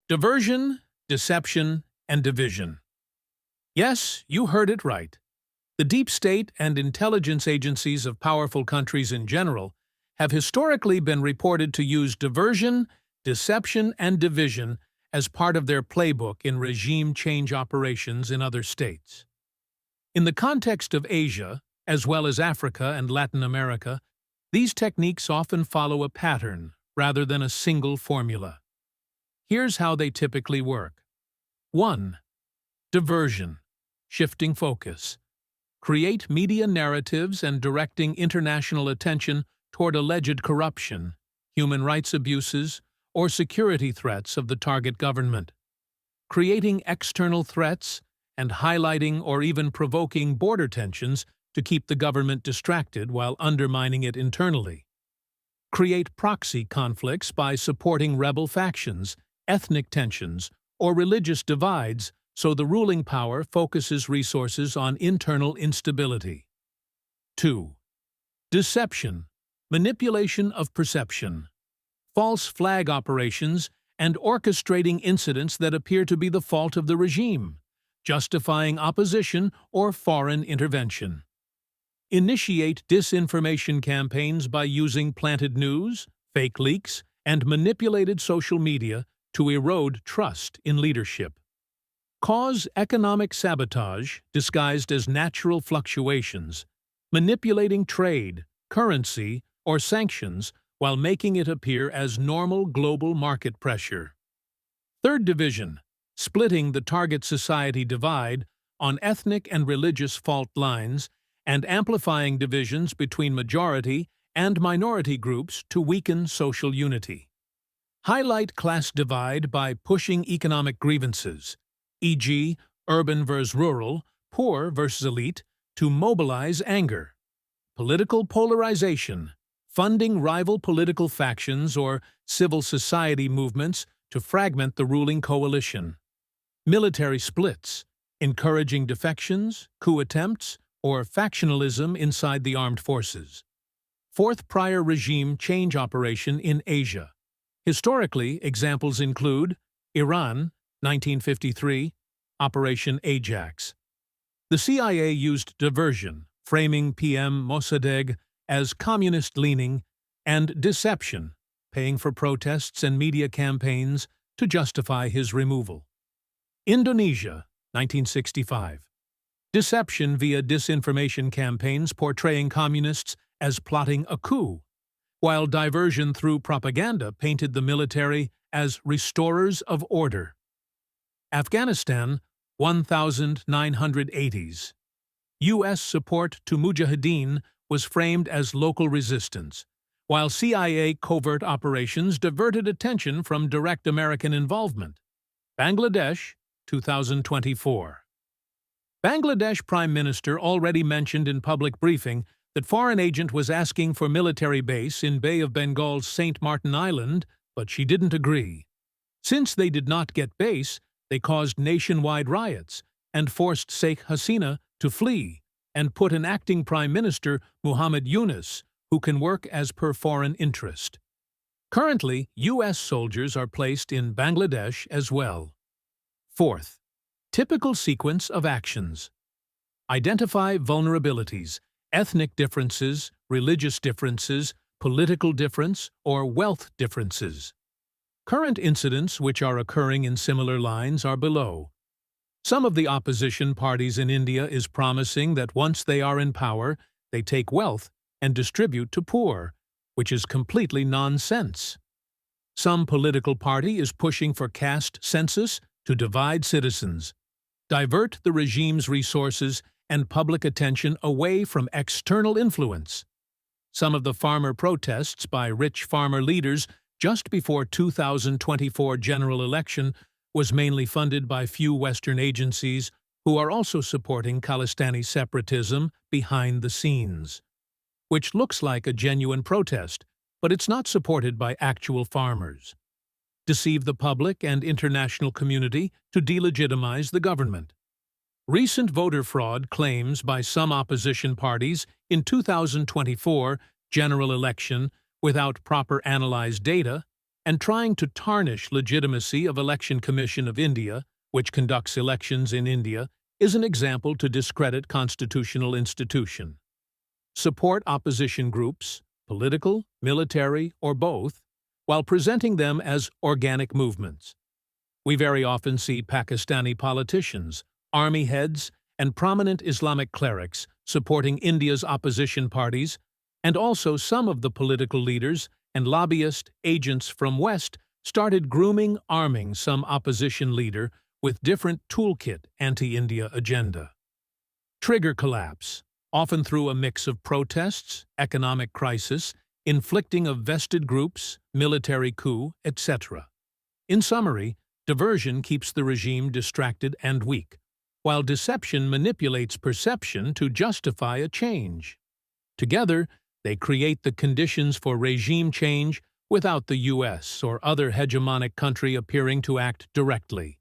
Diversion, deception, and division. Yes, you heard it right. The deep state and intelligence agencies of powerful countries in general have historically been reported to use diversion, deception, and division as part of their playbook in regime change operations in other states. In the context of Asia, as well as Africa and Latin America, these techniques often follow a pattern rather than a single formula. Here's how they typically work. 1. Diversion, shifting focus. Create media narratives and directing international attention toward alleged corruption, human rights abuses, or security threats of the target government. Creating external threats and highlighting or even provoking border tensions to keep the government distracted while undermining it internally. Create proxy conflicts by supporting rebel factions, ethnic tensions, or religious divides so the ruling power focuses resources on internal instability. 2. Deception, manipulation of perception. False flag operations and orchestrating incidents that appear to be the fault of the regime, justifying opposition or foreign intervention. Initiate disinformation campaigns by using planted news, fake leaks, and manipulated social media to erode trust in leadership. Cause economic sabotage disguised as natural fluctuations, manipulating trade, currency, or sanctions while making it appear as normal global market pressure. Third division, splitting the target society divide on ethnic and religious fault lines and amplifying divisions between majority and minority groups to weaken social unity. Highlight class divide by pushing economic grievances, e.g., urban versus rural, poor versus elite, to mobilize anger. Political polarization, funding rival political factions or civil society movements to fragment the ruling coalition. Military splits, encouraging defections, coup attempts, or factionalism inside the armed forces. Fourth prior regime change operation in Asia. Historically, examples include Iran, 1953, Operation Ajax. The CIA used diversion, framing PM Mossadegh as communist-leaning, and deception, paying for protests and media campaigns to justify his removal. Indonesia, 1965. Deception via disinformation campaigns portraying communists as plotting a coup, while diversion through propaganda painted the military as restorers of order. Afghanistan, 1980s. U.S. support to Mujahideen was framed as local resistance, while CIA covert operations diverted attention from direct American involvement. Bangladesh, 2024. Bangladesh Prime Minister already mentioned in public briefing that foreign agent was asking for military base in Bay of Bengal's St. Martin Island, but she didn't agree. Since they did not get base, they caused nationwide riots and forced Sheikh Hasina to flee and put an acting Prime Minister, Muhammad Yunus, who can work as per foreign interest. Currently, U.S. soldiers are placed in Bangladesh as well. Fourth, typical sequence of actions. Identify vulnerabilities, ethnic differences, religious differences, political difference, or wealth differences. Current incidents which are occurring in similar lines are below. Some of the opposition parties in India is promising that once they are in power, they take wealth and distribute to poor, which is completely nonsense. Some political party is pushing for caste census to divide citizens, divert the regime's resources and public attention away from external influence. Some of the farmer protests by rich farmer leaders just before 2024 general election was mainly funded by few Western agencies who are also supporting Khalistani separatism behind the scenes, which looks like a genuine protest, but it's not supported by actual farmers. Deceive the public and international community to delegitimize the government. Recent voter fraud claims by some opposition parties in 2024 general election without proper analyzed data and trying to tarnish legitimacy of Election Commission of India, which conducts elections in India, is an example to discredit constitutional institution. Support opposition groups, political, military, or both, while presenting them as organic movements. We very often see Pakistani politicians, army heads, and prominent Islamic clerics supporting India's opposition parties, and also some of the political leaders and lobbyist agents from West started arming some opposition leader with different toolkit anti-India agenda. Trigger collapse, often through a mix of protests, economic crisis, inflicting of vested groups, military coup, etc. In summary, diversion keeps the regime distracted and weak, while deception manipulates perception to justify a change. Together, they create the conditions for regime change without the U.S. or other hegemonic country appearing to act directly.